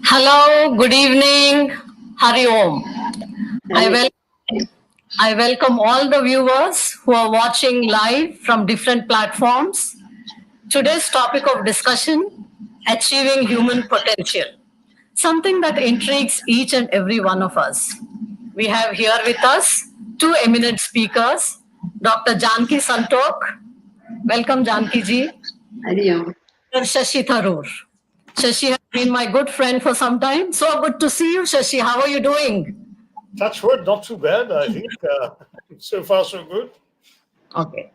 Hello, good evening, Hari Om. I welcome all the viewers who are watching live from different platforms. Today's topic of discussion, achieving human potential, something that intrigues each and every one of us. We have here with us two eminent speakers, Dr. Janki Santoke. Welcome, Jankiji. Hariom. Shashi Tharoor. Shashi has been my good friend for some time. So good to see you, Shashi. How are you doing? Touch wood, not too bad, I think. So far, so good. Okay.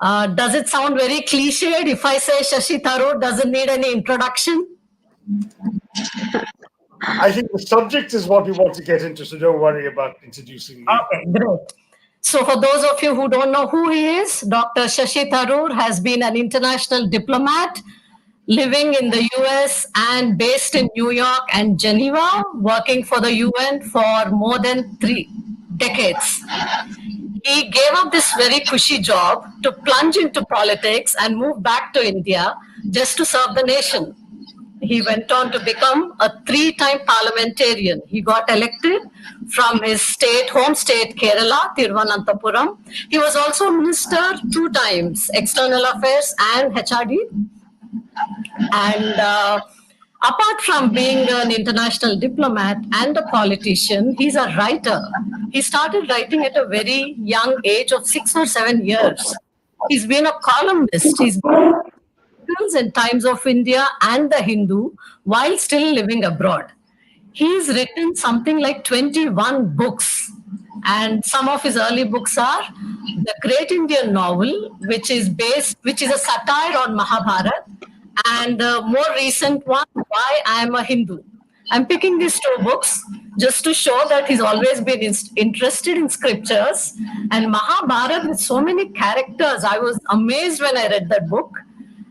Does it sound very cliched if I say Shashi Tharoor doesn't need any introduction? I think the subject is what we want to get into, so don't worry about introducing me. Okay, great. So for those of you who don't know who he is, Dr. Shashi Tharoor has been an international diplomat living in the US and based in New York and Geneva, working for the UN for more than 3 decades. He gave up this very cushy job to plunge into politics and move back to India just to serve the nation. He went on to become a 3-time parliamentarian. He got elected from his home state, Kerala, Thiruvananthapuram. He was also minister 2 times, External Affairs and HRD. And apart from being an international diplomat and a politician, he's a writer. He started writing at a very young age of 6 or 7 years. He's been a columnist. He's been in Times of India and The Hindu while still living abroad. He's written something like 21 books. And some of his early books are The Great Indian Novel, which is a satire on Mahabharata, and the more recent one, Why I Am a Hindu. I'm picking these 2 books just to show that he's always been interested in scriptures. And Mahabharata with so many characters, I was amazed when I read that book.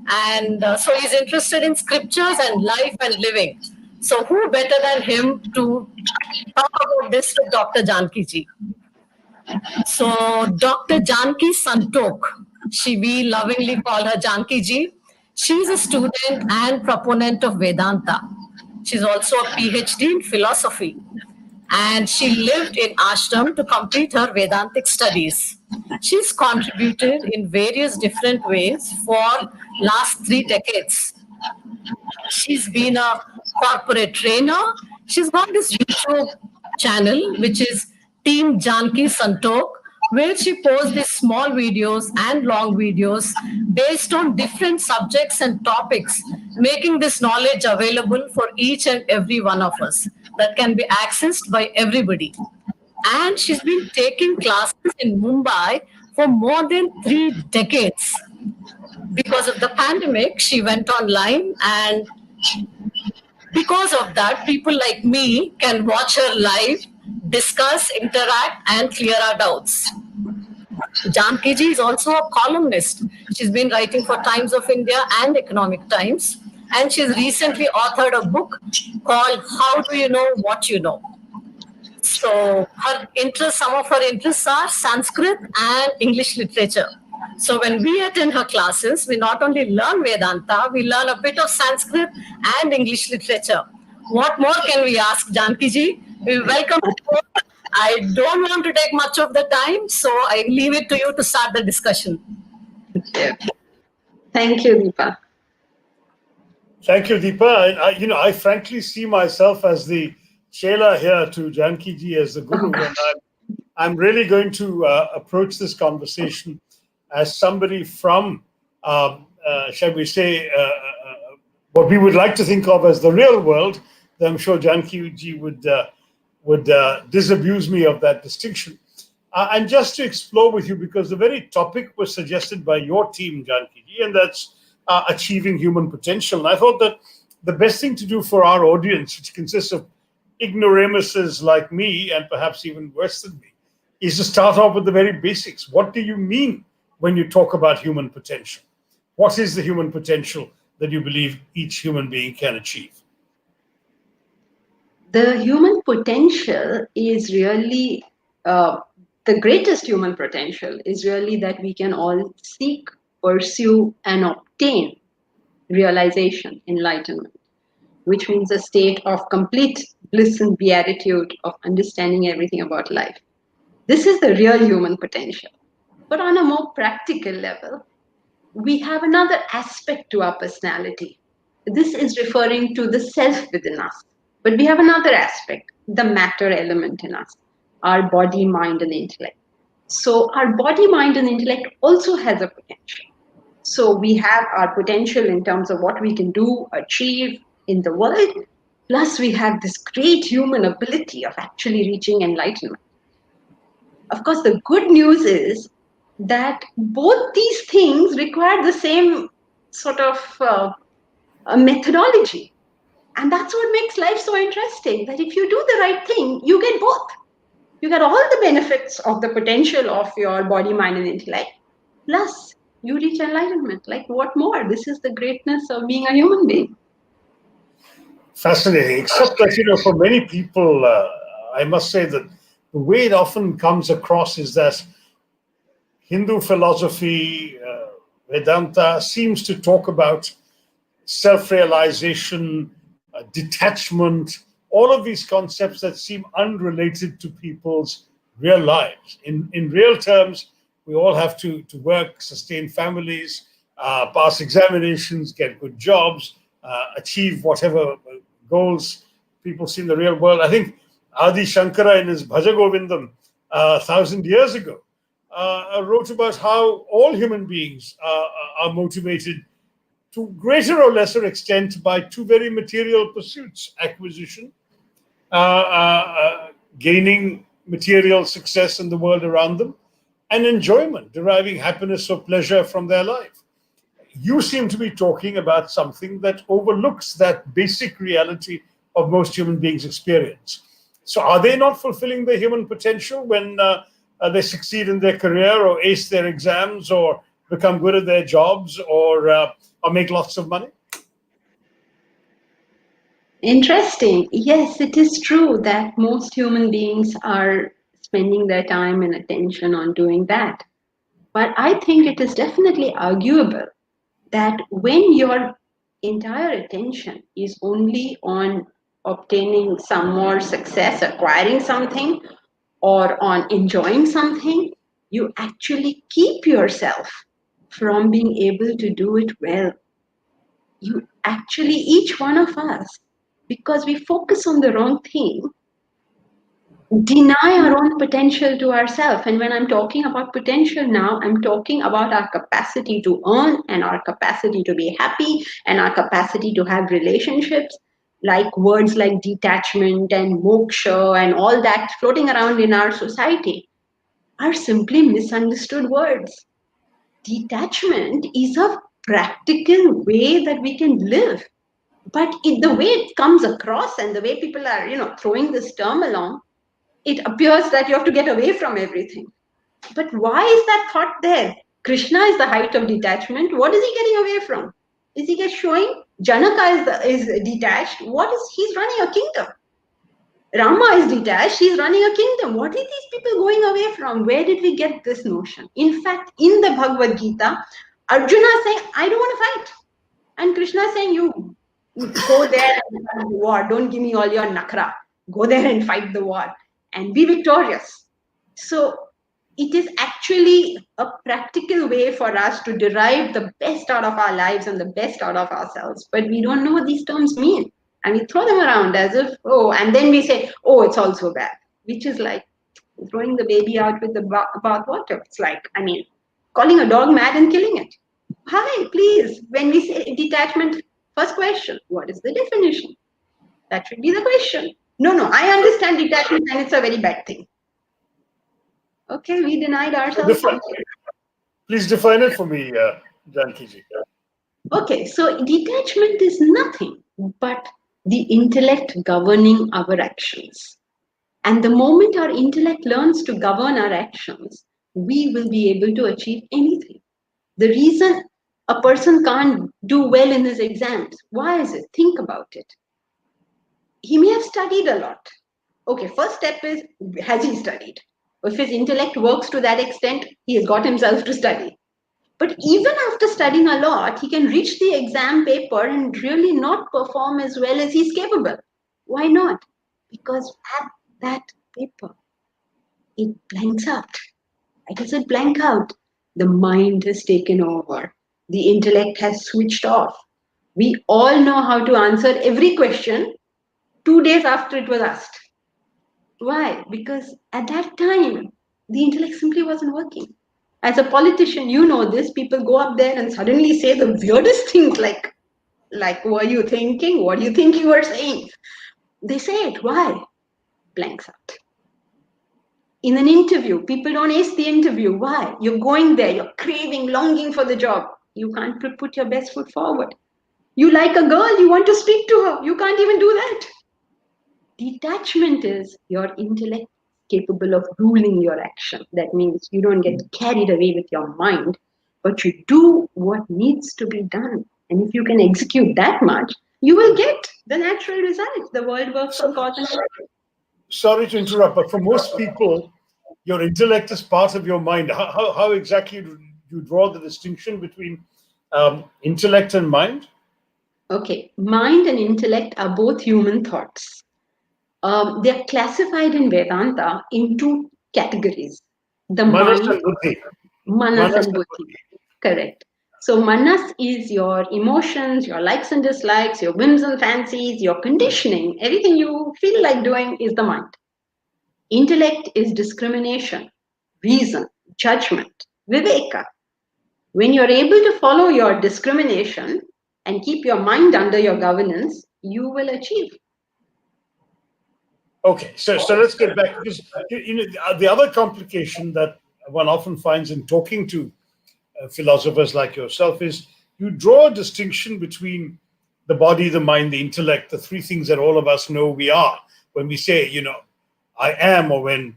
And so he's interested in scriptures and life and living. So who better than him to talk about this to Dr. Jankiji? So Dr. Janki Santoke, we lovingly call her Jankiji. She's a student and proponent of Vedanta. She's also a PhD in philosophy. And she lived in ashram to complete her Vedantic studies. She's contributed in various different ways for last 3 decades. She's been a corporate trainer. She's got this YouTube channel, which is Team Janki Santoke, where she posts these small videos and long videos based on different subjects and topics, making this knowledge available for each and every one of us that can be accessed by everybody. And she's been taking classes in Mumbai for more than 3 decades. Because of the pandemic, she went online, and because of that, people like me can watch her live, discuss, interact, and clear our doubts. Jankiji is also a columnist. She's been writing for Times of India and Economic Times, and she's recently authored a book called How Do You Know What You Know? So some of her interests are Sanskrit and English literature. So when we attend her classes, we not only learn Vedanta, we learn a bit of Sanskrit and English literature. What more can we ask, Jankiji? We welcome you. I don't want to take much of the time, so I leave it to you to start the discussion. Thank you, Deepa. Thank you, Deepa. I frankly see myself as the chela here to Jankiji as the guru, and I'm really going to approach this conversation as somebody from, shall we say, what we would like to think of as the real world. I'm sure Jankiji would disabuse me of that distinction. And just to explore with you, because the very topic was suggested by your team, Jankiji, and that's achieving human potential. And I thought that the best thing to do for our audience, which consists of ignoramuses like me, and perhaps even worse than me, is to start off with the very basics. What do you mean when you talk about human potential? What is the human potential that you believe each human being can achieve? The human potential is really, the greatest human potential is really that we can all seek, pursue, and obtain realization, enlightenment, which means a state of complete bliss and beatitude of understanding everything about life. This is the real human potential. But on a more practical level, we have another aspect to our personality. This is referring to the self within us. But we have another aspect, the matter element in us, our body, mind, and intellect. So our body, mind, and intellect also has a potential. So we have our potential in terms of what we can do, achieve in the world, plus we have this great human ability of actually reaching enlightenment. Of course, the good news is that both these things require the same sort of a methodology. And that's what makes life so interesting, that if you do the right thing, you get both. You get all the benefits of the potential of your body, mind, and intellect, plus you reach enlightenment. Like, what more? This is the greatness of being a human being. Fascinating, except that, for many people, I must say that the way it often comes across is that Hindu philosophy, Vedanta, seems to talk about self-realization, detachment, all of these concepts that seem unrelated to people's real lives. In real terms, we all have to work, sustain families, pass examinations, get good jobs, achieve whatever goals people see in the real world. I think Adi Shankara in his Bhaja Govindam 1,000 years ago wrote about how all human beings are motivated to greater or lesser extent by two very material pursuits: acquisition, gaining material success in the world around them, and enjoyment, deriving happiness or pleasure from their life. You seem to be talking about something that overlooks that basic reality of most human beings' experience. So are they not fulfilling their human potential when they succeed in their career or ace their exams or become good at their jobs or make lots of money? Interesting. Yes, it is true that most human beings are spending their time and attention on doing that. But I think it is definitely arguable that when your entire attention is only on obtaining some more success, acquiring something, or on enjoying something, you actually keep yourself from being able to do it well. You actually, each one of us, because we focus on the wrong thing, deny our own potential to ourselves. And when I'm talking about potential now, I'm talking about our capacity to earn and our capacity to be happy and our capacity to have relationships. Like words like detachment and moksha and all that floating around in our society are simply misunderstood words. Detachment is a practical way that we can live. But the way it comes across and the way people are, throwing this term along, it appears that you have to get away from everything. But why is that thought there? Krishna is the height of detachment. What is he getting away from? Is he showing? Janaka is detached. He's running a kingdom. Rama is detached, she's running a kingdom. What are these people going away from? Where did we get this notion? In fact, in the Bhagavad Gita, Arjuna is saying, I don't want to fight. And Krishna is saying, you go there and fight the war. Don't give me all your nakra. Go there and fight the war and be victorious. So it is actually a practical way for us to derive the best out of our lives and the best out of ourselves. But we don't know what these terms mean. And we throw them around as if, oh, and then we say, oh, it's also bad, which is like throwing the baby out with the bath water. It's like, I mean, calling a dog mad and killing it. Hi, please, when we say detachment, first question, what is the definition? That should be the question. No, I understand detachment and it's a very bad thing. Okay, we denied ourselves. Please define it for me, Jankiji. Okay, so detachment is nothing but the intellect governing our actions. And the moment our intellect learns to govern our actions, we will be able to achieve anything. The reason a person can't do well in his exams, why is it? Think about it. He may have studied a lot. Okay, first step is, has he studied? If his intellect works to that extent, he has got himself to study. But even after studying a lot, he can reach the exam paper and really not perform as well as he's capable. Why not? Because at that paper, it blanks out. Why does it blank out? The mind has taken over. The intellect has switched off. We all know how to answer every question 2 days after it was asked. Why? Because at that time, the intellect simply wasn't working. As a politician, you know this, people go up there and suddenly say the weirdest things like what are you thinking? What do you think you are saying? They say it. Why? Blanks out. In an interview, people don't ace the interview. Why? You're going there, you're craving, longing for the job. You can't put your best foot forward. You like a girl, you want to speak to her. You can't even do that. Detachment is your intellect capable of ruling your action. That means you don't get carried away with your mind, but you do what needs to be done. And if you can execute that much, you will get the natural result. The world works on cause and effect. Sorry to interrupt, but for most people, your intellect is part of your mind. How exactly do you draw the distinction between intellect and mind? Okay, mind and intellect are both human thoughts. They're classified in Vedanta in two categories. The Manas mind, and buddhi. manas and buddhi. Correct. So manas is your emotions, your likes and dislikes, your whims and fancies, your conditioning. Everything you feel like doing is the mind. Intellect is discrimination, reason, judgment, viveka. When you're able to follow your discrimination and keep your mind under your governance, you will achieve. Okay, so let's get back, because the other complication that one often finds in talking to philosophers like yourself is you draw a distinction between the body, the mind, the intellect, the three things that all of us know we are. When we say, I am, or when,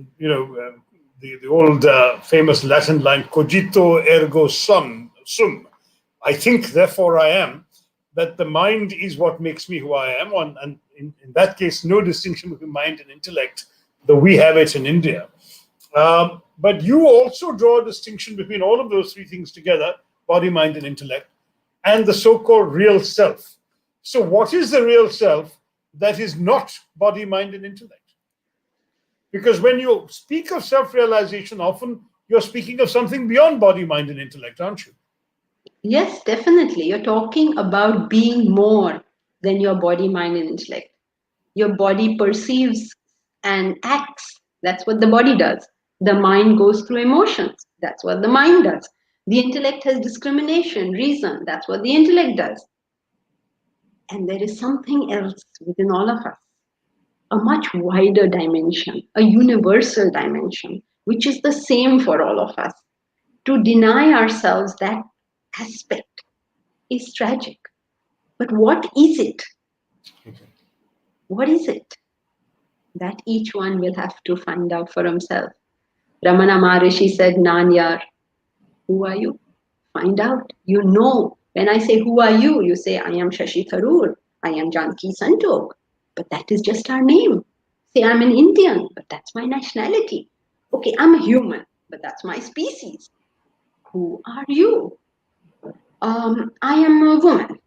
the old famous Latin line, cogito ergo sum, I think, therefore I am, that the mind is what makes me who I am. And in that case, no distinction between mind and intellect, though we have it in India. But you also draw a distinction between all of those three things together, body, mind, and intellect, and the so-called real self. So what is the real self that is not body, mind, and intellect? Because when you speak of self-realization, often you're speaking of something beyond body, mind, and intellect, aren't you? Yes, definitely. You're talking about being more than your body, mind, and intellect. Your body perceives and acts. That's what the body does. The mind goes through emotions. That's what the mind does. The intellect has discrimination, reason. That's what the intellect does. And there is something else within all of us, a much wider dimension, a universal dimension, which is the same for all of us. To deny ourselves that aspect is tragic. But what is it? What is it? That each one will have to find out for himself. Ramana Maharishi said, Nanyar, who are you? Find out. You know. When I say, who are you? You say, I am Shashi Tharoor. I am Janki Santoke. but that is just our name. Say I'm an Indian, but that's my nationality. Okay, I'm a human, but that's my species. Who are you? I am a woman.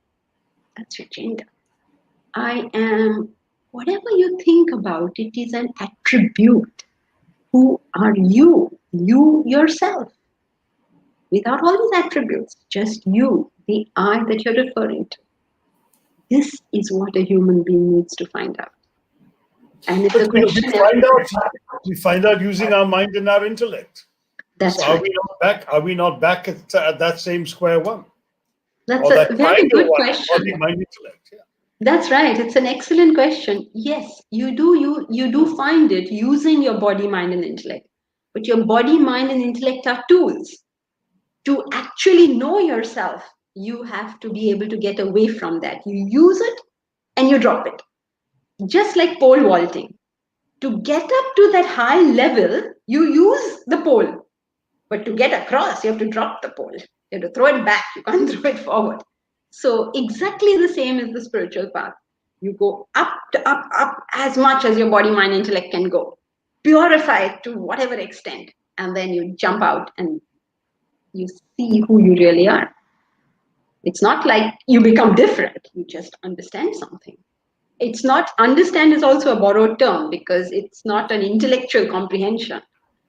That's your gender. I am whatever you think about, it is an attribute. Who are you? You yourself. Without all these attributes, just you, the I that you're referring to. This is what a human being needs to find out. And if the question we find out using our mind and our intellect. That's so right. are we not back at that same square one? That's or a that very good one, question. body, mind, intellect. Yeah. That's right. It's an excellent question. Yes, you do find it using your body, mind, and intellect. But your body, mind, and intellect are tools. To actually know yourself, you have to be able to get away from that. You use it and you drop it. Just like pole vaulting. To get up to that high level, you use the pole. But to get across, you have to drop the pole. You have to throw it back. You can't throw it forward. So exactly the same is the spiritual path. You go up, up as much as your body, mind, intellect can go. Purify it to whatever extent. And then you jump out and you see who you really are. It's not like you become different. You just understand something. It's not, understand is also a borrowed term because it's not an intellectual comprehension.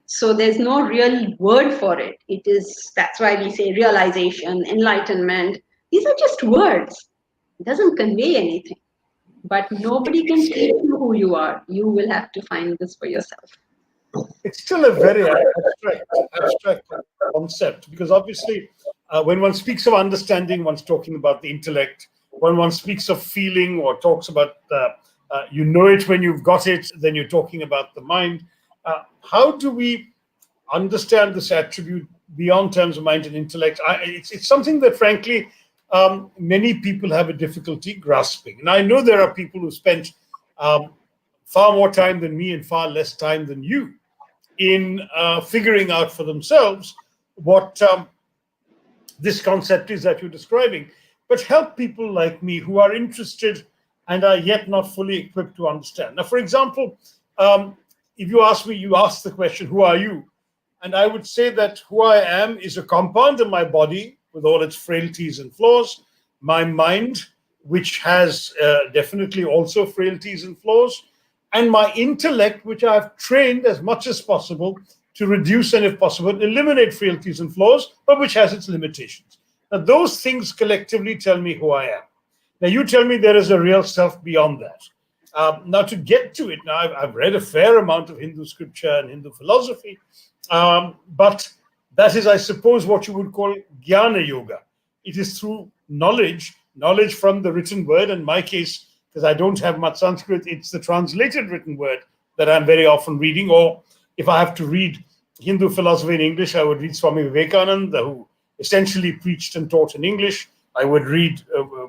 So there's no real word for it. It is, that's why we say realization, enlightenment. These are just words. It doesn't convey anything. But nobody can teach you who you are. You will have to find this for yourself. It's still a very abstract concept because obviously when one speaks of understanding, one's talking about the intellect. When one speaks of feeling or talks about you know it when you've got it, then you're talking about the mind. How do we understand this attribute beyond terms of mind and intellect? It's something that, frankly, many people have a difficulty grasping. And I know there are people who spent far more time than me and far less time than you in figuring out for themselves what this concept is that you're describing. But help people like me who are interested and are yet not fully equipped to understand. Now, for example, if you ask me, you ask the question, who are you? And I would say that who I am is a compound of my body with all its frailties and flaws, my mind, which has definitely also frailties and flaws, and my intellect, which I have trained as much as possible to reduce and, if possible, eliminate frailties and flaws, but which has its limitations. Now, those things collectively tell me who I am. Now, you tell me there is a real self beyond that. Now, to get to it, now I've read a fair amount of Hindu scripture and Hindu philosophy, but that is, I suppose, what you would call Jnana Yoga. It is through knowledge from the written word. In my case, because I don't have much Sanskrit, it's the translated written word that I'm very often reading. Or if I have to read Hindu philosophy in English, I would read Swami Vivekananda, who essentially preached and taught in English. I would read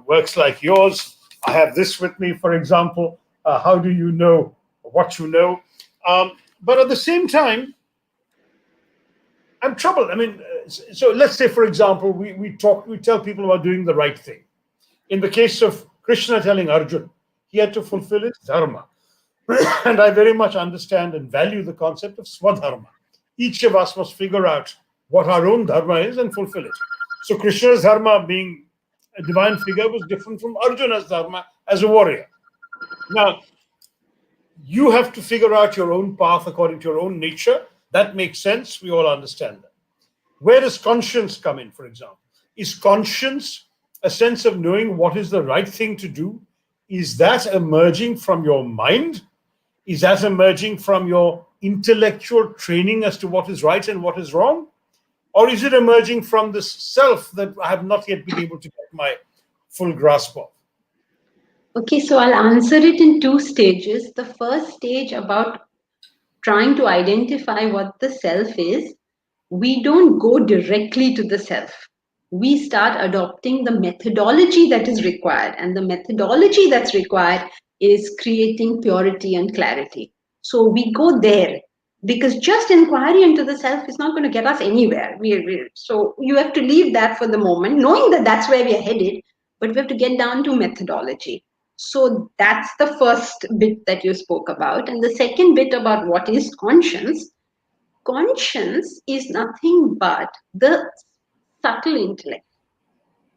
works like yours. I have this with me, for example, How Do You Know What You Know? But at the same time, I'm troubled. I mean, so let's say, for example, we tell people about doing the right thing. In the case of Krishna telling Arjuna, he had to fulfill his dharma. And I very much understand and value the concept of swadharma. Each of us must figure out what our own dharma is and fulfill it. So Krishna's dharma, being a divine figure, was different from Arjuna's dharma as a warrior. Now, you have to figure out your own path according to your own nature. That makes sense. We all understand that. Where does conscience come in, for example? Is conscience a sense of knowing what is the right thing to do? Is that emerging from your mind? Is that emerging from your intellectual training as to what is right and what is wrong? Or is it emerging from this self that I have not yet been able to get my full grasp of? Okay, so I'll answer it in two stages. The first stage about trying to identify what the self is, we don't go directly to the self. We start adopting the methodology that is required. And the methodology that's required is creating purity and clarity. So we go there because just inquiry into the self is not going to get us anywhere. So you have to leave that for the moment, knowing that that's where we are headed, but we have to get down to methodology. So that's the first bit that you spoke about. And the second bit about what is conscience. Conscience is nothing but the subtle intellect.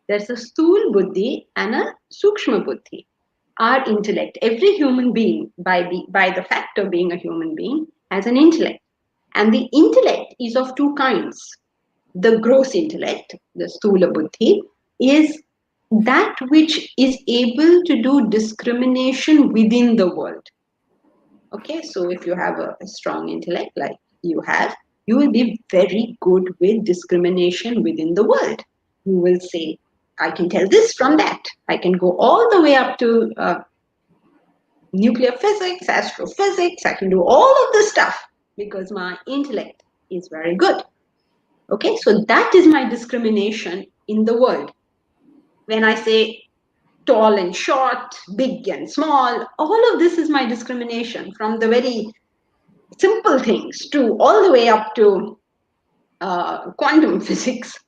There's a sthul buddhi and a sukshma buddhi. Our intellect, every human being, by the fact of being a human being, has an intellect. And the intellect is of two kinds. The gross intellect, the sthula buddhi, is that which is able to do discrimination within the world. Okay, so if you have a strong intellect like you have, you will be very good with discrimination within the world. You will say, I can tell this from that. I can go all the way up to nuclear physics, astrophysics. I can do all of this stuff because my intellect is very good. Okay, so that is my discrimination in the world. When I say tall and short, big and small, all of this is my discrimination, from the very simple things to all the way up to quantum physics.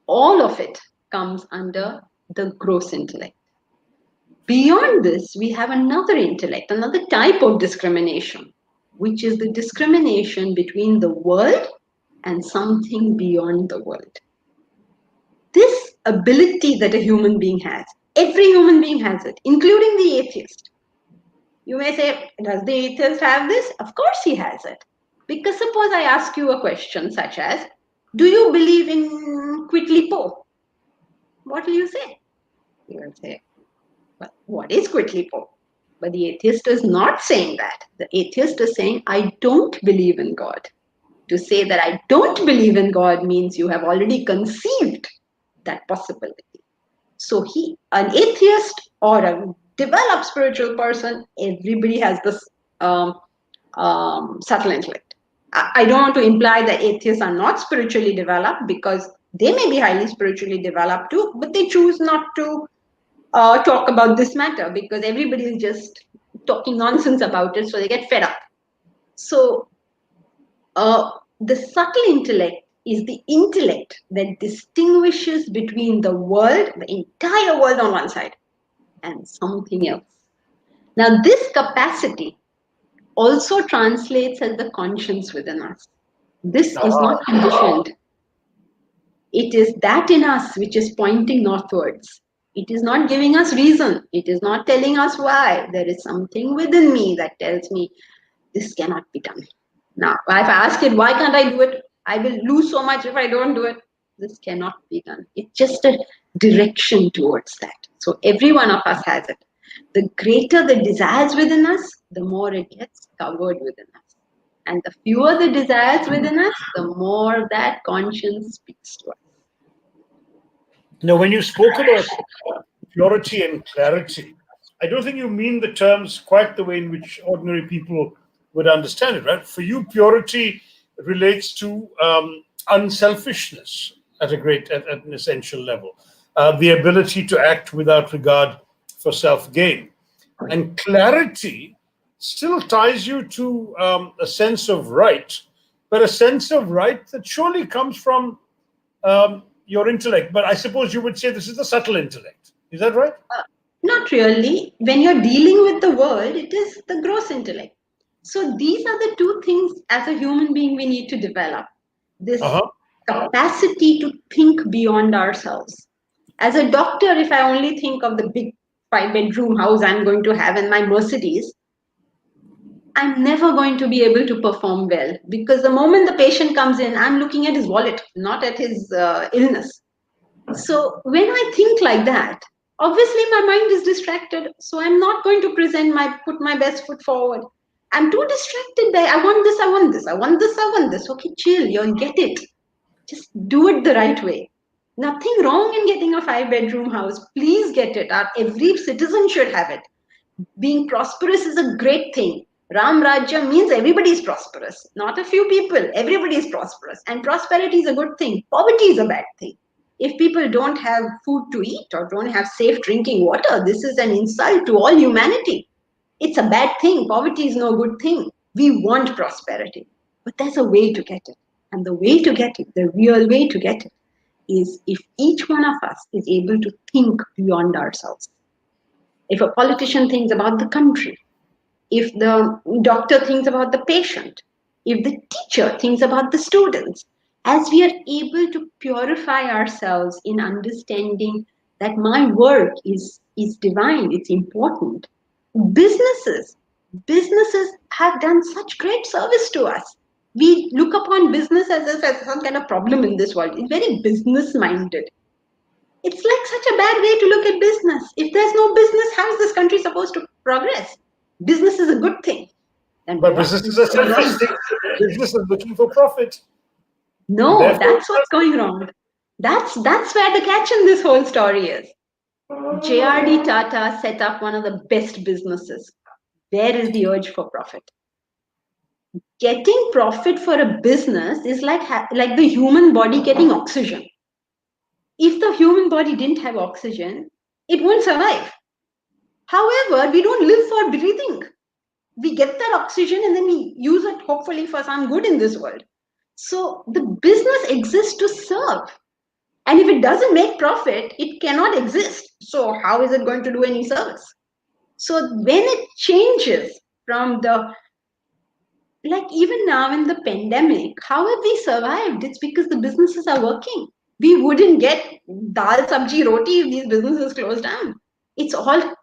All of it comes under the gross intellect. Beyond this, we have another intellect, another type of discrimination, which is the discrimination between the world and something beyond the world. This ability that a human being has, every human being has it, including the atheist. You may say, does the atheist have this? Of course he has it. Because suppose I ask you a question such as, do you believe in quid li po? What will you say? You will say, well, what is quid li po? But the atheist is not saying that. The atheist is saying, I don't believe in God. To say that I don't believe in God means you have already conceived that possibility. So an atheist or a developed spiritual person, everybody has this subtle intellect. I don't want to imply that atheists are not spiritually developed, because they may be highly spiritually developed too, but they choose not to talk about this matter because everybody is just talking nonsense about it, so they get fed up. So the subtle intellect is the intellect that distinguishes between the world, the entire world on one side, and something else. Now, this capacity also translates as the conscience within us. This is not conditioned. It is that in us which is pointing northwards. It is not giving us reason. It is not telling us why. There is something within me that tells me this cannot be done. Now, if I ask it, why can't I do it? I will lose so much if I don't do it. This cannot be done. It's just a direction towards that. So every one of us has it. The greater the desires within us, the more it gets covered within us. And the fewer the desires within us, the more that conscience speaks to us. Now, when you spoke about purity and clarity, I don't think you mean the terms quite the way in which ordinary people would understand it, right? For you, purity relates to unselfishness at an essential level, the ability to act without regard for self-gain. And clarity still ties you to a sense of right, but a sense of right that surely comes from your intellect. But I suppose you would say this is the subtle intellect. Is that right? Not really. When you're dealing with the world, it is the gross intellect. So these are the two things as a human being we need to develop. This capacity to think beyond ourselves. As a doctor, if I only think of the big 5-bedroom house I'm going to have and my Mercedes, I'm never going to be able to perform well, because the moment the patient comes in, I'm looking at his wallet, not at his illness. So when I think like that, obviously my mind is distracted. So I'm not going to put my best foot forward. I'm too distracted by, I want this, I want this, I want this, I want this. Okay, chill, you'll get it. Just do it the right way. Nothing wrong in getting a 5-bedroom house. Please get it. Every citizen should have it. Being prosperous is a great thing. Ram Rajya means everybody is prosperous. Not a few people. Everybody is prosperous. And prosperity is a good thing. Poverty is a bad thing. If people don't have food to eat or don't have safe drinking water, this is an insult to all humanity. It's a bad thing. Poverty is no good thing. We want prosperity. But there's a way to get it. And the way to get it, the real way to get it, is if each one of us is able to think beyond ourselves. if a politician thinks about the country, if the doctor thinks about the patient, if the teacher thinks about the students, as we are able to purify ourselves in understanding that my work is divine, it's important. Businesses, businesses have done such great service to us. We look upon business as if as some kind of problem in this world. It's very business minded. It's like such a bad way to look at business. If there's no business, how is this country supposed to progress? Business is a good thing. Then But what business is is a going selfish wrong? thing. Business is looking for profit. No, Therefore, that's what's going wrong. That's where the catch in this whole story is. JRD Tata set up one of the best businesses. Where is the urge for profit? Getting profit for a business is like the human body getting oxygen. If the human body didn't have oxygen, it won't survive. However, we don't live for breathing. We get that oxygen and then we use it hopefully for some good in this world. So the business exists to serve. And if it doesn't make profit, it cannot exist. So how is it going to do any service? So when it changes from like even now in the pandemic, how have we survived? It's because the businesses are working. We wouldn't get dal, sabji, roti if these businesses closed down. It's all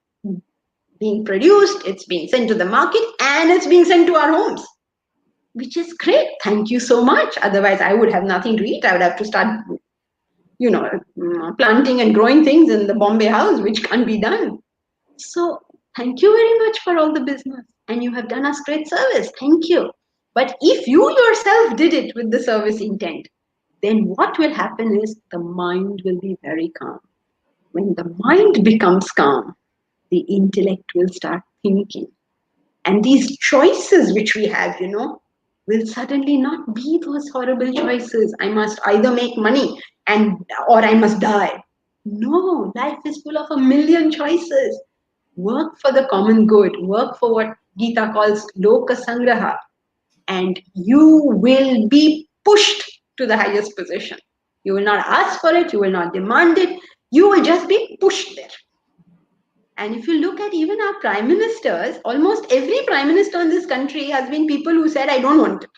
being produced, it's being sent to the market, and it's being sent to our homes, which is great. Thank you so much. Otherwise, I would have nothing to eat. I would have to start, planting and growing things in the Bombay house, which can't be done. So thank you very much for all the business. And you have done us great service. Thank you. But if you yourself did it with the service intent, then what will happen is the mind will be very calm. When the mind becomes calm, the intellect will start thinking. And these choices which we have, will suddenly not be those horrible choices. I must either make money or I must die. No, life is full of a million choices. Work for the common good. Work for what Gita calls loka sangraha. And you will be pushed to the highest position. You will not ask for it. You will not demand it. You will just be pushed there. And if you look at even our prime ministers, almost every prime minister in this country has been people who said, I don't want it.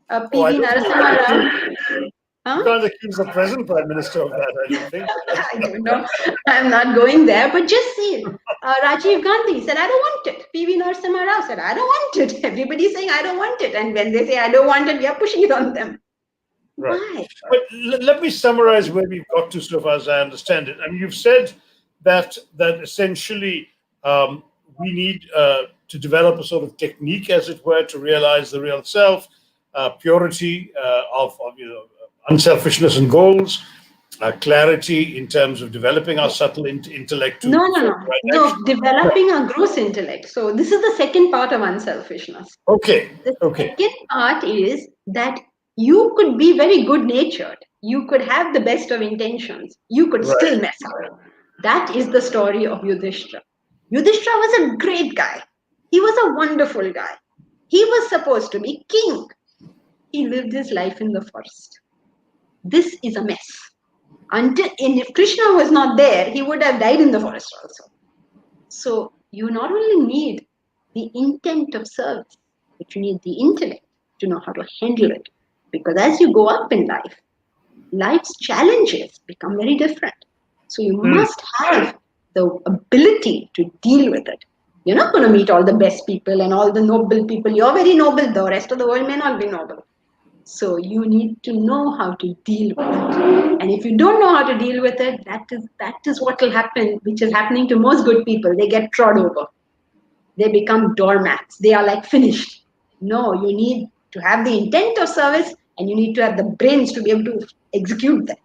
I PV don't think Narasimha Rao. you can't accuse the present Prime Minister of that, I don't think. I don't know. I'm not going there, but just see. Rajiv Gandhi said, I don't want it. PV Narasimha Rao said, I don't want it. Everybody's saying, I don't want it. And when they say, I don't want it, we are pushing it on them. Right. Why? But let me summarize where we've got to so far as I understand it. I mean, you've said that essentially we need to develop a sort of technique, as it were, to realize the real self, purity of unselfishness and goals, clarity in terms of developing our subtle intellect. No, developing a gross intellect. So this is the second part of unselfishness. Okay. The second part is that you could be very good natured. You could have the best of intentions. You could still mess up. That is the story of Yudhishthira. Yudhishthira was a great guy. He was a wonderful guy. He was supposed to be king. He lived his life in the forest. This is a mess. And if Krishna was not there, he would have died in the forest also. So you not only need the intent of service, but you need the intellect to know how to handle it. Because as you go up in life, life's challenges become very different. So you must have the ability to deal with it. You're not going to meet all the best people and all the noble people. You're very noble. The rest of the world may not be noble. So you need to know how to deal with it. And if you don't know how to deal with it, that is what will happen, which is happening to most good people. They get trod over. They become doormats. They are like finished. No, you need to have the intent of service and you need to have the brains to be able to execute that.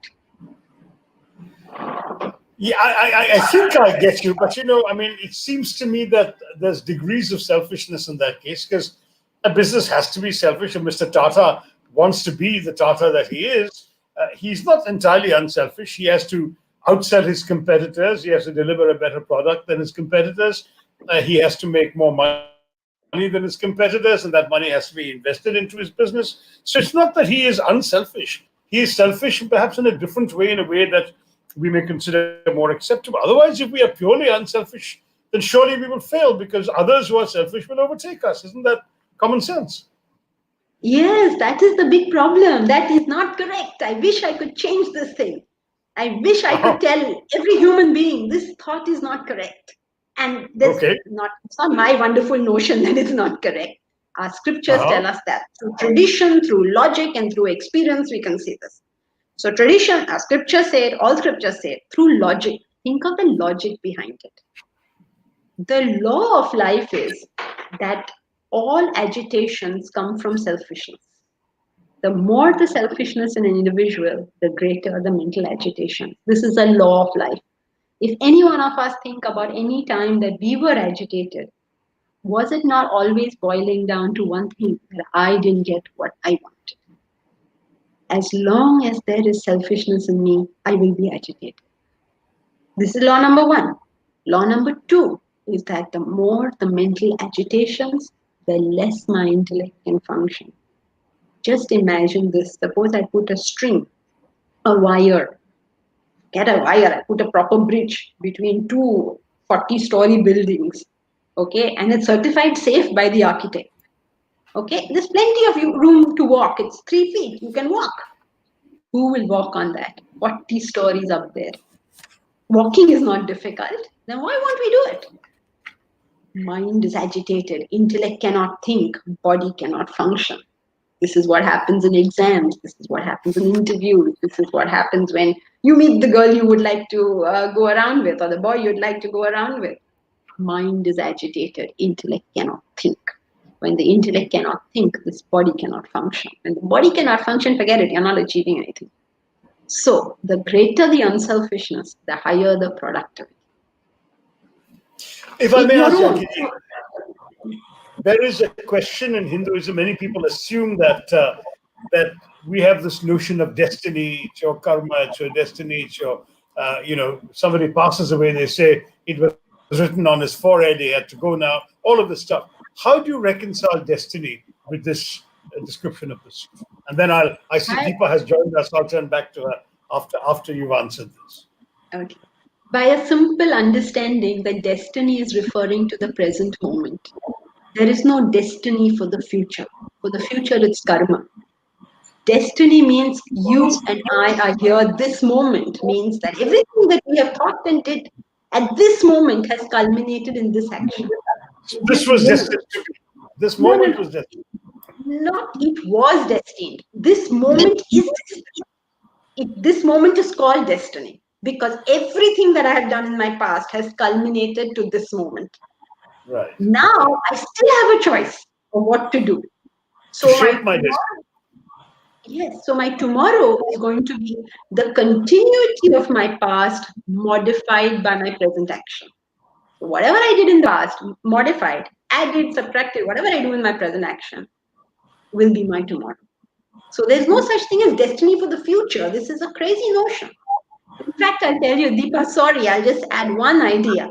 Yeah, I think I get you, but it seems to me that there's degrees of selfishness in that case, because a business has to be selfish, and Mr. Tata wants to be the Tata that he is. He's not entirely unselfish. He has to outsell his competitors. He has to deliver a better product than his competitors. He has to make more money than his competitors, and that money has to be invested into his business. So it's not that he is unselfish. He is selfish, perhaps in a different way, in a way that we may consider more acceptable. Otherwise, if we are purely unselfish, then surely we will fail because others who are selfish will overtake us. Isn't that common sense? Yes, that is the big problem. That is not correct. I wish I could change this thing. I wish I could tell every human being this thought is not correct. And it's not my wonderful notion that it's not correct. Our scriptures tell us that through tradition, through logic, and through experience, we can see this. So tradition, our scripture said, all scriptures say, through logic. Think of the logic behind it. The law of life is that all agitations come from selfishness. The more the selfishness in an individual, the greater the mental agitation. This is a law of life. If any one of us think about any time that we were agitated, was it not always boiling down to one thing, that I didn't get what I wanted? As long as there is selfishness in me, I will be agitated. This is law number one. Law number two is that the more the mental agitations, the less my intellect can function. Just imagine this. Suppose I put a string, a wire, get a wire, I put a proper bridge between two 40-story buildings, okay, and it's certified safe by the architect. Okay, there's plenty of room to walk. It's 3 feet, you can walk. Who will walk on that? 40 stories up there. Walking is not difficult. Then why won't we do it? Mind is agitated. Intellect cannot think. Body cannot function. This is what happens in exams. This is what happens in interviews. This is what happens when you meet the girl you would like to go around with, or the boy you'd like to go around with. Mind is agitated. Intellect cannot think. When the intellect cannot think, this body cannot function. When the body cannot function, forget it. You're not achieving anything. So the greater the unselfishness, the higher the productivity. If I may ask, Jankiji, there is a question in Hinduism. Many people assume that that we have this notion of destiny, it's your karma, it's your destiny, it's your, somebody passes away, they say it was written on his forehead, he had to go now, all of this stuff. How do you reconcile destiny with this description of this? And then I see Deepa has joined us. I'll turn back to her after you've answered this. Okay. By a simple understanding that destiny is referring to the present moment. There is no destiny for the future. For the future, it's karma. Destiny means you and I are here. This moment means that everything that we have thought and did at this moment has culminated in this action. This was destined to be. This moment was destined. Not it was destined. This moment is destined. This moment is called destiny because everything that I have done in my past has culminated to this moment. Right. Now I still have a choice of what to do. So shape my destiny. Yes. So my tomorrow is going to be the continuity of my past modified by my present action. So whatever I did in the past, modified, added, subtracted, whatever I do in my present action will be my tomorrow. So there's no such thing as destiny for the future. This is a crazy notion. In fact, I'll tell you, Deepa, sorry, I'll just add one idea.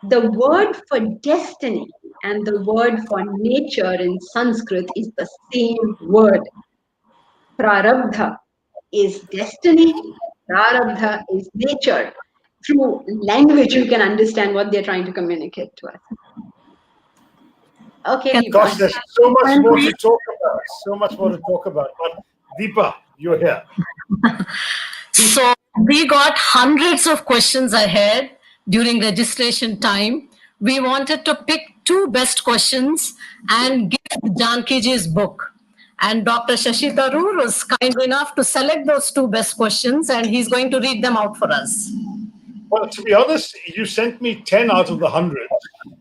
The word for destiny and the word for nature in Sanskrit is the same word. Prarabdha is destiny, prarabdha is nature. Through language, you can understand what they're trying to communicate to us. Okay, Deepa. Gosh, there's so much more to talk about. So much more to talk about. But Deepa, you're here. So we got hundreds of questions ahead during registration time. We wanted to pick 2 best questions and give Jankiji's book. And Dr. Shashi Tharoor was kind enough to select those 2 best questions, and he's going to read them out for us. Well, to be honest, you sent me 10 out of the 100.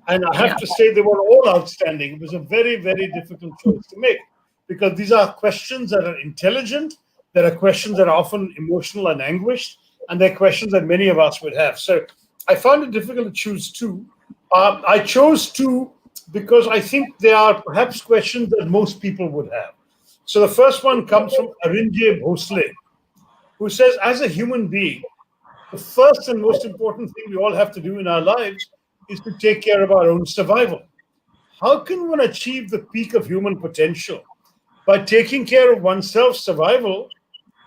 And I have to say they were all outstanding. It was a very, very difficult choice to make because these are questions that are intelligent. There are questions that are often emotional and anguished. And they're questions that many of us would have. So I found it difficult to choose 2. I chose 2 because I think they are perhaps questions that most people would have. So the first one comes from Arinjay Bhosle, who says, as a human being, the first and most important thing we all have to do in our lives is to take care of our own survival. How can one achieve the peak of human potential? By taking care of oneself's survival,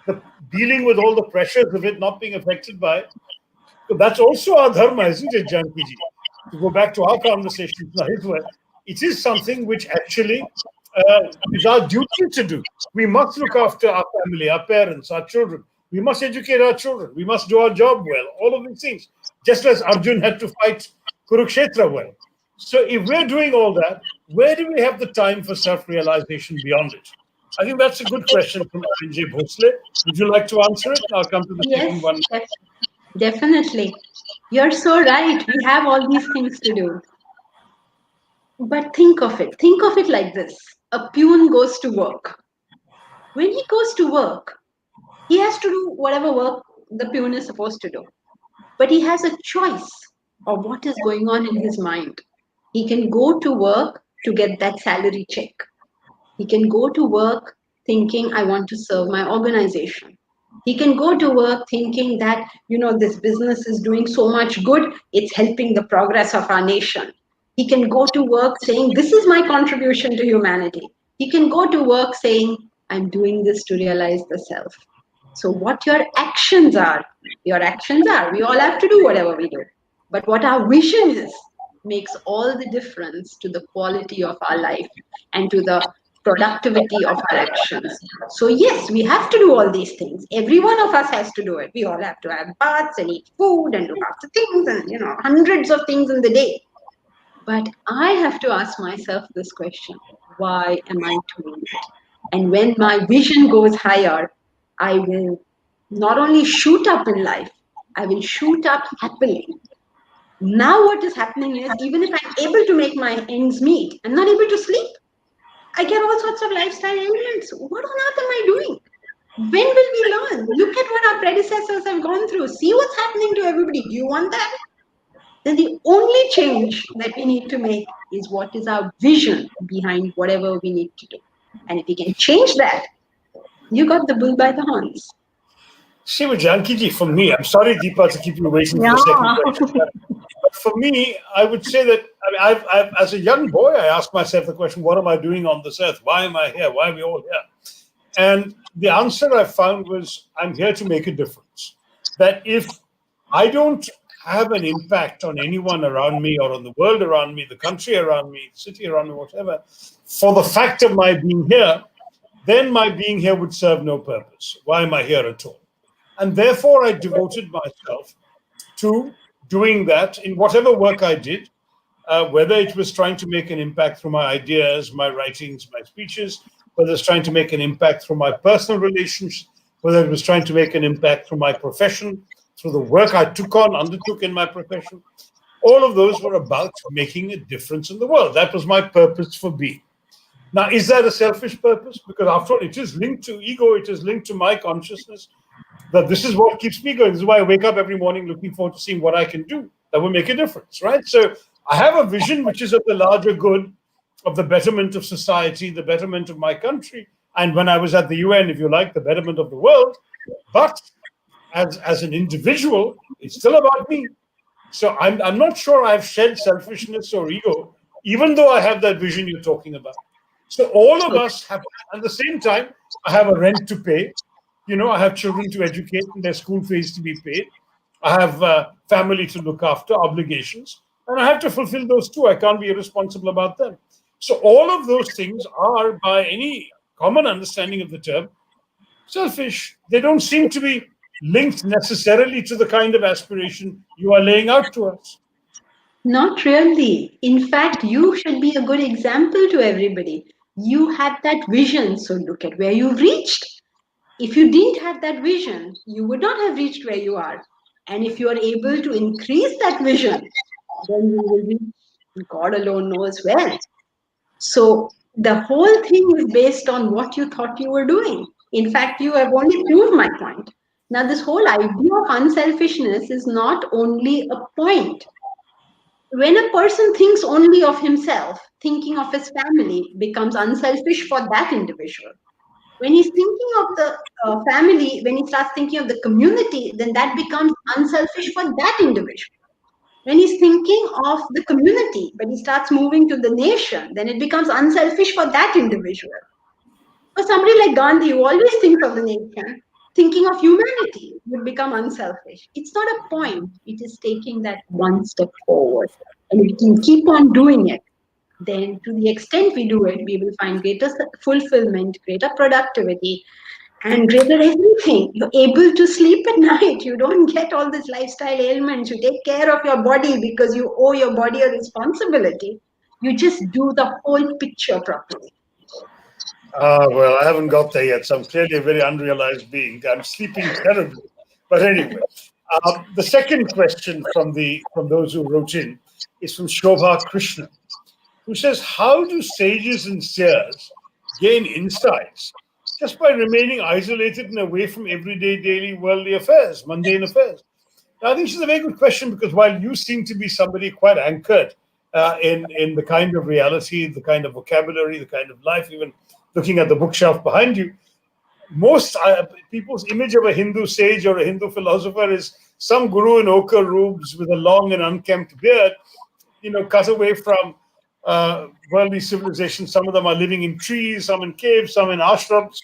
the dealing with all the pressures of it, not being affected by it. So that's also our dharma, isn't it, Jankiji? To go back to our conversation tonight, where it is something which actually is our duty to do. We must look after our family, our parents, our children. We must educate our children. We must do our job well. All of these things. Just as Arjun had to fight Kurukshetra well. So if we're doing all that, where do we have the time for self-realization beyond it? I think that's a good question from J. Bhosle. Would you like to answer it? I'll come to the second Yes, one. definitely. You're so right. We have all these things to do. But think of it. Think of it like this. A peon goes to work. When he goes to work, he has to do whatever work the peon is supposed to do. But he has a choice of what is going on in his mind. He can go to work to get that salary check. He can go to work thinking, I want to serve my organization. He can go to work thinking that, this business is doing so much good, it's helping the progress of our nation. He can go to work saying, this is my contribution to humanity. He can go to work saying, I'm doing this to realize the self. So, what your actions are, we all have to do whatever we do. But what our vision is makes all the difference to the quality of our life and to the productivity of our actions. So, yes, we have to do all these things. Every one of us has to do it. We all have to have baths and eat food and look after things and, hundreds of things in the day. But I have to ask myself this question: why am I doing it? And when my vision goes higher, I will not only shoot up in life, I will shoot up happily. Now, what is happening is, even if I'm able to make my ends meet, I'm not able to sleep. I get all sorts of lifestyle ailments. What on earth am I doing? When will we learn? Look at what our predecessors have gone through. See what's happening to everybody. Do you want that? Then the only change that we need to make is what is our vision behind whatever we need to do. And if we can change that, you got the bull by the horns. See, with Jankiji, for me, I'm sorry, Deepa, to keep you waiting for the second question. But for me, I would say that I've, as a young boy, I asked myself the question, what am I doing on this earth? Why am I here? Why are we all here? And the answer I found was, I'm here to make a difference. That if I don't have an impact on anyone around me or on the world around me, the country around me, the city around me, whatever, for the fact of my being here, then my being here would serve no purpose. Why am I here at all? And therefore, I devoted myself to doing that in whatever work I did, whether it was trying to make an impact through my ideas, my writings, my speeches, whether it's trying to make an impact through my personal relations, whether it was trying to make an impact through my profession, through the work I undertook in my profession. All of those were about making a difference in the world. That was my purpose for being. Now, is that a selfish purpose? Because after all, it is linked to ego, it is linked to my consciousness, that this is what keeps me going. This is why I wake up every morning looking forward to seeing what I can do that will make a difference, right? So I have a vision which is of the larger good, of the betterment of society, the betterment of my country. And when I was at the UN, if you like, the betterment of the world. But as an individual, it's still about me. So I'm not sure I've shed selfishness or ego, even though I have that vision you're talking about. So all of us have, at the same time, I have a rent to pay. I have children to educate and their school fees to be paid. I have family to look after, obligations, and I have to fulfill those too. I can't be irresponsible about them. So all of those things are, by any common understanding of the term, selfish. They don't seem to be linked necessarily to the kind of aspiration you are laying out to us. Not really. In fact, you should be a good example to everybody. You had that vision, so look at where you've reached. If you didn't have that vision, you would not have reached where you are. And if you are able to increase that vision, then you will reach God alone knows where. So the whole thing is based on what you thought you were doing. In fact, you have only proved my point. Now, this whole idea of unselfishness is not only a point. When a person thinks only of himself, thinking of his family becomes unselfish for that individual. When he's thinking of the family, when he starts thinking of the community, then that becomes unselfish for that individual. When he's thinking of the community, but he starts moving to the nation, then it becomes unselfish for that individual. For somebody like Gandhi, who always thinks of the nation, thinking of humanity would become unselfish. It's not a point, it is taking that one step forward. And we can keep on doing it. Then, to the extent we do it, we will find greater fulfillment, greater productivity, and greater everything. You're able to sleep at night. You don't get all these lifestyle ailments. You take care of your body because you owe your body a responsibility. You just do the whole picture properly. Well, I haven't got there yet, so I'm clearly a very unrealized being. I'm sleeping terribly. But anyway, the second question from those who wrote in is from Shobha Krishna, who says, how do sages and seers gain insights just by remaining isolated and away from everyday, daily, worldly affairs, mundane affairs? Now, I think this is a very good question, because while you seem to be somebody quite anchored in the kind of reality, the kind of vocabulary, the kind of life, even looking at the bookshelf behind you, most people's image of a Hindu sage or a Hindu philosopher is some guru in ochre robes with a long and unkempt beard, cut away from worldly civilization. Some of them are living in trees, some in caves, some in ashrams.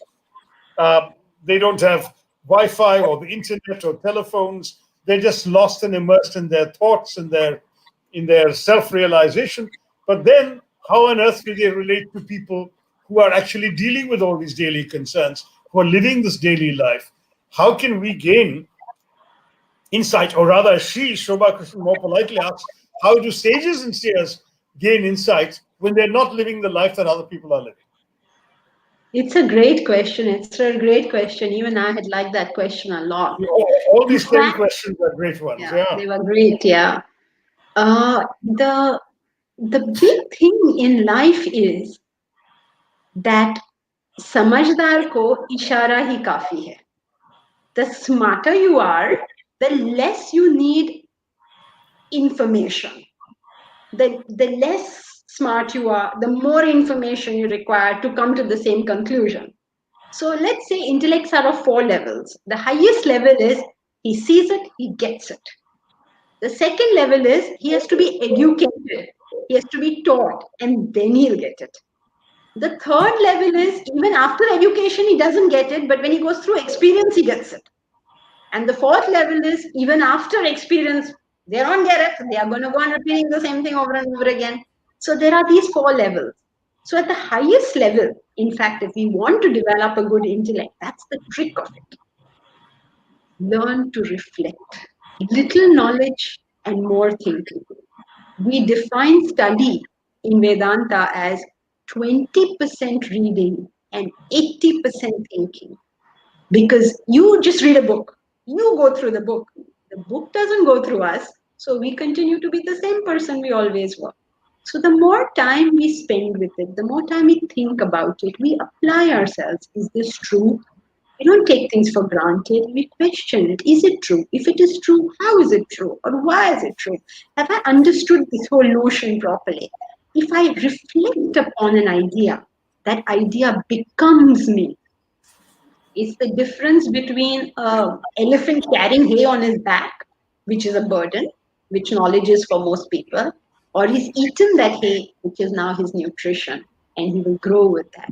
They don't have Wi-Fi or the internet or telephones. They're just lost and immersed in their thoughts and in their self-realization. But then, how on earth do they relate to people who are actually dealing with all these daily concerns, who are living this daily life? How can we gain insight? Or rather, Shobha Krishnan, more politely asks, how do sages and seers gain insight when they're not living the life that other people are living? It's a great question. It's a great question. Even I had liked that question a lot. All In these 10 fact, questions are great ones. yeah, Yeah. they were great. Yeah. The big thing in life is that समझदार को इशारा ही काफी है. The smarter you are, the less you need information. The less smart you are, the more information you require to come to the same conclusion. So let's say intellects are of 4 levels. The highest level is he sees it, he gets it. The second level is he has to be educated, he has to be taught, and then he'll get it. The third level is even after education, he doesn't get it, but when he goes through experience, he gets it. And the fourth level is even after experience, they don't get it. They are going to go on repeating the same thing over and over again. So there are these 4 levels. So at the highest level, in fact, if we want to develop a good intellect, that's the trick of it. Learn to reflect. Little knowledge and more thinking. We define study in Vedanta as 20% reading and 80% thinking. Because you just read a book, you go through the book doesn't go through us, so we continue to be the same person we always were. So the more time we spend with it, the more time we think about it, we apply ourselves. Is this true? We don't take things for granted, we question it. Is it true? If it is true, how is it true? Or why is it true? Have I understood this whole notion properly? If I reflect upon an idea, that idea becomes me. It's the difference between an elephant carrying hay on his back, which is a burden, which knowledge is for most people, or he's eaten that hay, which is now his nutrition, and he will grow with that.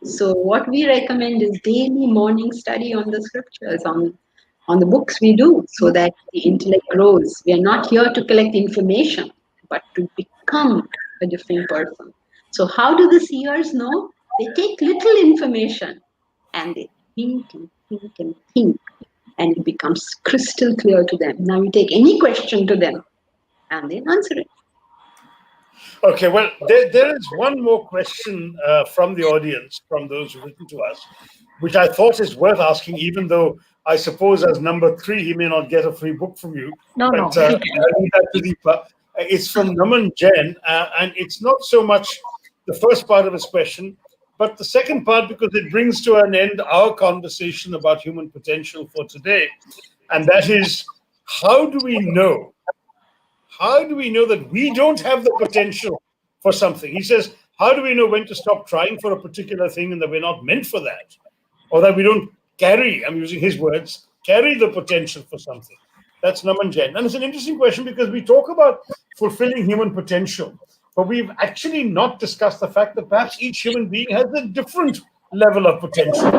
So what we recommend is daily morning study on the scriptures, on the books we do, so that the intellect grows. We are not here to collect information, but to become a different person. So how do the seers know? They take little information and they think and think and think, and it becomes crystal clear to them. Now you take any question to them and they answer it. Okay, well, there is one more question from the audience, from those who've written to us, which I thought is worth asking, even though I suppose as number 3, he may not get a free book from you. No, but, no. I'll leave that to Deepa. It's from Naman Jain, and it's not so much the first part of his question, but the second part, because it brings to an end our conversation about human potential for today. And that is, how do we know that we don't have the potential for something? He says, how do we know when to stop trying for a particular thing and that we're not meant for that? Or that we don't carry, I'm using his words, carry the potential for something? That's Naman Jain. And it's an interesting question because we talk about fulfilling human potential, but we've actually not discussed the fact that perhaps each human being has a different level of potential.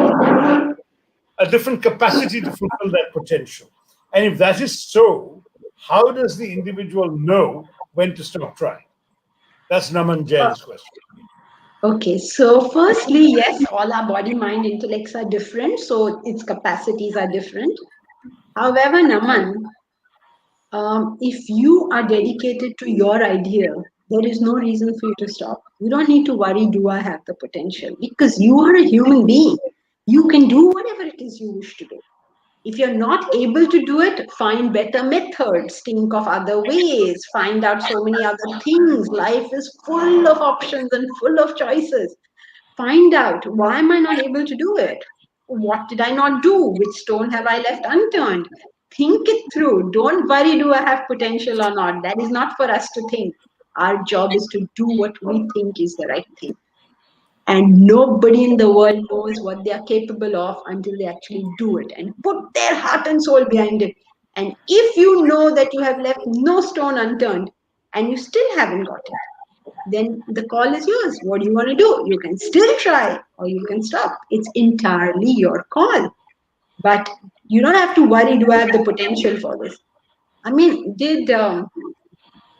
a different capacity to fulfill that potential. And if that is so, how does the individual know when to stop trying? That's Naman Jain's question. Okay, so firstly, yes, all our body, mind, intellects are different, so its capacities are different. However, Naman, if you are dedicated to your idea, there is no reason for you to stop. You don't need to worry, do I have the potential? Because you are a human being. You can do whatever it is you wish to do. If you're not able to do it, find better methods, think of other ways, find out so many other things. Life is full of options and full of choices. Find out, why am I not able to do it? What did I not do? Which stone have I left unturned? Think it through. Don't worry, do I have potential or not? That is not for us to think. Our job is to do what we think is the right thing. And nobody in the world knows what they are capable of until they actually do it and put their heart and soul behind it. And if you know that you have left no stone unturned and you still haven't got it, then the call is yours. What do you want to do? You can still try or you can stop. It's entirely your call. But you don't have to worry, do I have the potential for this? I mean,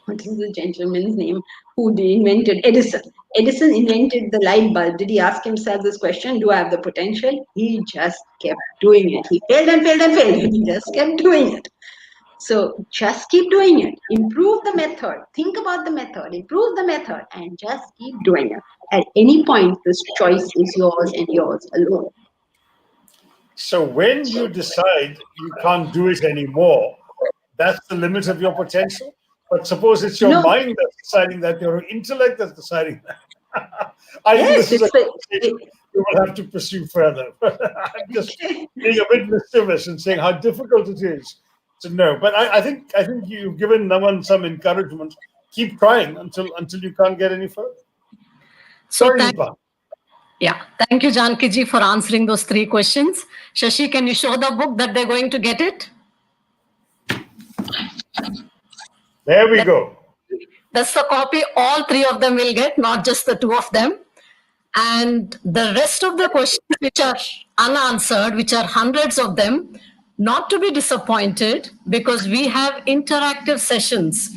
what is the gentleman's name who invented Edison? Edison invented the light bulb. Did he ask himself this question, do I have the potential? He just kept doing it. He failed and failed and failed. He just kept doing it. So just keep doing it. Improve the method. Think about the method. Improve the method and just keep doing it. At any point, this choice is yours and yours alone. So when you decide you can't do it anymore, that's the limit of your potential. But suppose it's your mind that's deciding that, your intellect that's deciding that. I think this is a conversation you will have to pursue further. I'm just being a bit mischievous and saying how difficult it is to know. But I think you've given Naman some encouragement. Keep trying until you can't get any further. Sorry, Deepa. Yeah, thank you, Jankiji, for answering those 3 questions. Shashi, can you show the book that they're going to get it? There we go. That's the copy all 3 of them will get, not just the 2 of them. And the rest of the questions which are unanswered, which are hundreds of them, not to be disappointed, because we have interactive sessions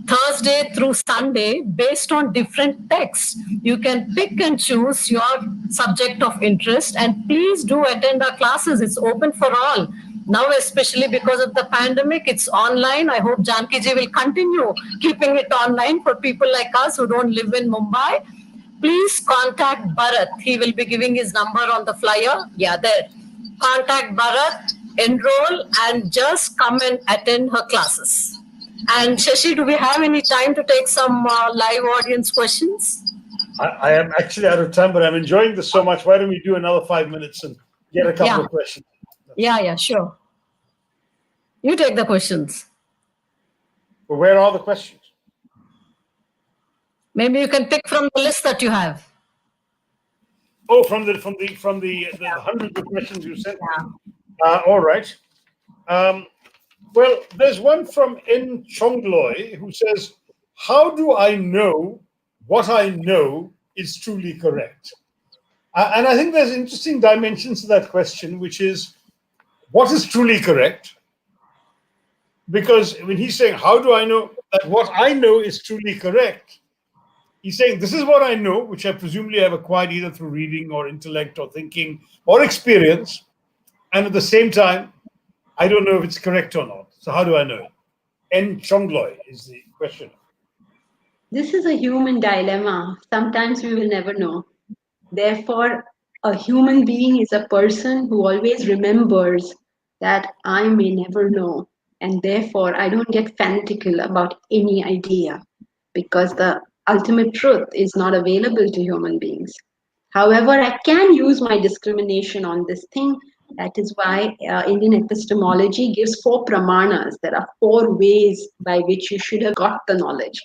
Thursday through Sunday based on different texts. You can pick and choose your subject of interest, and please do attend our classes. It's open for all. Now, especially because of the pandemic, it's online. I hope Jankiji will continue keeping it online for people like us who don't live in Mumbai. Please contact Bharat. He will be giving his number on the flyer. Yeah, there. Contact Bharat, enroll, and just come and attend her classes. And Shashi, do we have any time to take some live audience questions? I am actually out of time, but I'm enjoying this so much. Why don't we do another 5 minutes and get a couple of questions? Yeah, sure. You take the questions. Well, where are the questions? Maybe you can pick from the list that you have. Oh, from the hundreds of questions you sent. All right. Well, there's one from N. Chongloy who says, "How do I know what I know is truly correct?" And I think there's interesting dimensions to that question, which is, what is truly correct? Because when he's saying, how do I know that what I know is truly correct? He's saying, this is what I know, which I presumably have acquired either through reading or intellect or thinking or experience. And at the same time, I don't know if it's correct or not. So how do I know it? N. Chongloy is the question. This is a human dilemma. Sometimes we will never know. Therefore, a human being is a person who always remembers that I may never know. And therefore, I don't get fanatical about any idea because the ultimate truth is not available to human beings. However, I can use my discrimination on this thing. That is why Indian epistemology gives 4 pramanas. There are 4 ways by which you should have got the knowledge,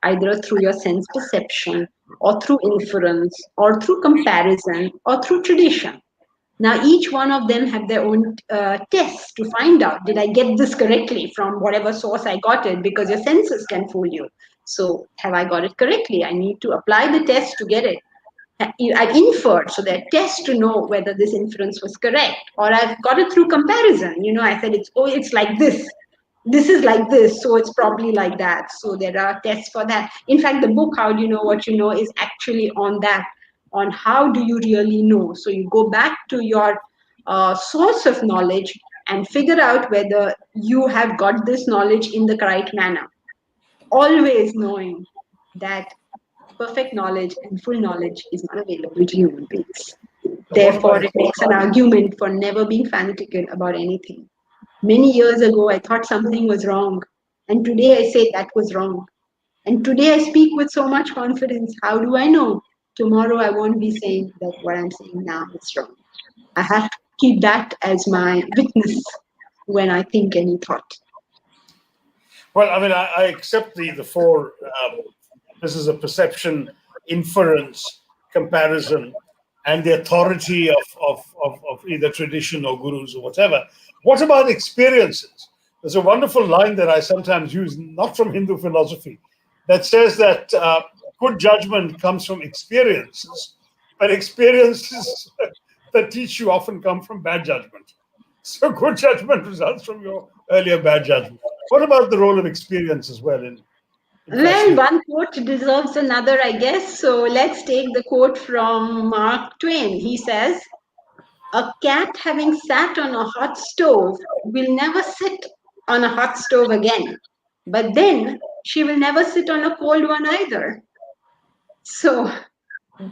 either through your sense perception, or through inference, or through comparison, or through tradition. Now, each one of them have their own tests to find out, did I get this correctly from whatever source I got it, because your senses can fool you. So have I got it correctly? I need to apply the test to get it. I've inferred, so there are tests to know whether this inference was correct, or I've got it through comparison. I said it's like this. This is like this, so it's probably like that. So there are tests for that. In fact, the book "How Do You Know What You Know" is actually on that, on how do you really know. So you go back to your source of knowledge and figure out whether you have got this knowledge in the right manner. Always knowing that perfect knowledge and full knowledge is not available to human beings. What Therefore, about it makes an argument for never being fanatical about anything. Many years ago, I thought something was wrong, and today I say that was wrong. And today I speak with so much confidence. How do I know? Tomorrow I won't be saying that what I'm saying now is wrong. I have to keep that as my witness when I think any thought. Well, I mean, I accept the four. This is a perception, inference, comparison, and the authority of either tradition or gurus or whatever. What about experiences? There's a wonderful line that I sometimes use, not from Hindu philosophy, that says that good judgment comes from experiences, but experiences that teach you often come from bad judgment. So good judgment results from your earlier bad judgment. What about the role of experience as well in Well, fashion? one quote deserves another, I guess. So let's take the quote from Mark Twain. He says, "A cat having sat on a hot stove will never sit on a hot stove again. But then she will never sit on a cold one either." So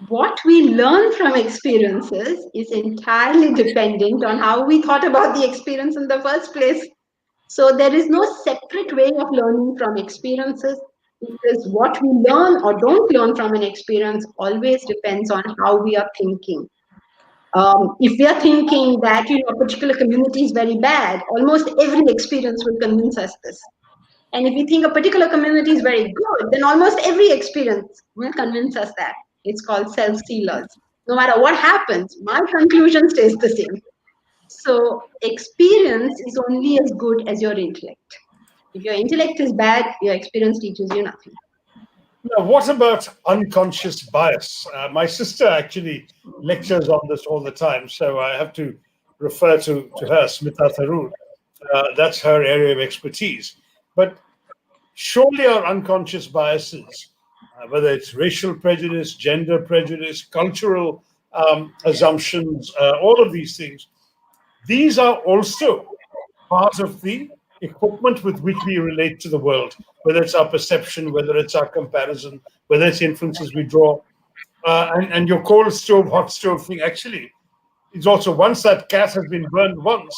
what we learn from experiences is entirely dependent on how we thought about the experience in the first place. So there is no separate way of learning from experiences, because what we learn or don't learn from an experience always depends on how we are thinking. If we are thinking that a particular community is very bad, almost every experience will convince us this. And if we think a particular community is very good, then almost every experience will convince us that. It's called self-sealers. No matter what happens, my conclusion stays the same. So experience is only as good as your intellect. If your intellect is bad, your experience teaches you nothing. Now, what about unconscious bias? My sister actually lectures on this all the time, so I have to refer to her, Smita Tharoor. That's her area of expertise. But surely our unconscious biases, whether it's racial prejudice, gender prejudice, cultural assumptions, all of these things, these are also part of the equipment with which we relate to the world, whether it's our perception, whether it's our comparison, whether it's inferences we draw. And your cold stove, hot stove thing actually is also, once that cat has been burned once,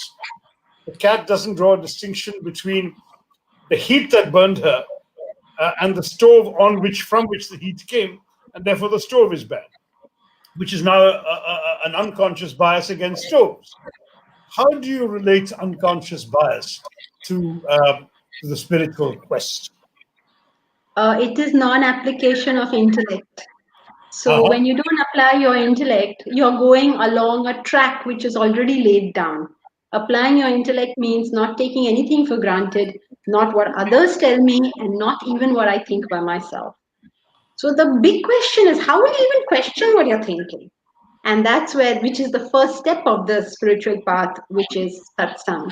the cat doesn't draw a distinction between the heat that burned her and the stove from which the heat came, and therefore the stove is bad, which is now an unconscious bias against stoves. How do you relate unconscious bias to the spiritual quest? It is non-application of intellect. So Uh-huh. when you don't apply your intellect, you're going along a track which is already laid down. Applying your intellect means not taking anything for granted, not what others tell me, and not even what I think by myself. So the big question is, how will you even question what you're thinking? And that's which is the first step of the spiritual path, which is satsang.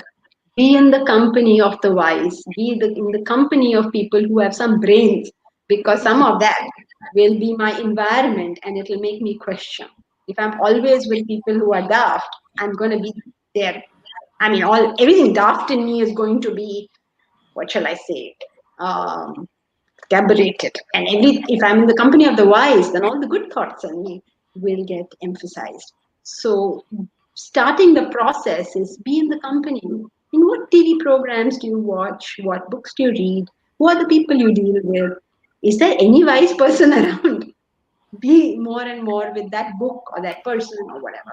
Be in the company of the wise, in the company of people who have some brains, because some of that will be my environment and it will make me question. If I'm always with people who are daft, I'm going to be there. I mean, everything daft in me is going to be, what shall I say, cabareted. And if I'm in the company of the wise, then all the good thoughts in me will get emphasized. So starting the process is be in the company. In what TV programs do you watch? What books do you read? Who are the people you deal with? Is there any wise person around? Be more and more with that book or that person or whatever.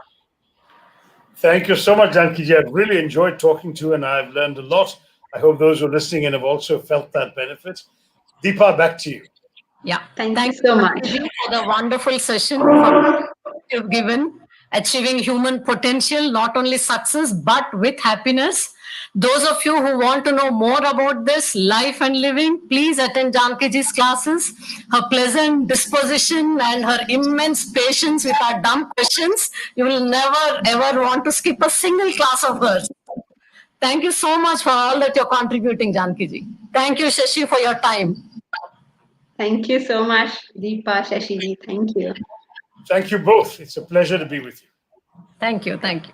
Thank you so much, Jankiji. I've really enjoyed talking to you and I've learned a lot. I hope those who are listening in have also felt that benefit. Deepa, back to you. Yeah. Thank you so much. Jankiji, for the wonderful session you've given. Achieving human potential, not only success, but with happiness. Those of you who want to know more about this life and living, please attend Jankiji's classes. Her pleasant disposition and her immense patience with our dumb questions, you will never ever want to skip a single class of hers. Thank you so much for all that you're contributing, Jankiji. Thank you, Shashi, for your time. Thank you so much, Deepa, Shashiji. Thank you. Thank you both. It's a pleasure to be with you. Thank you. Thank you.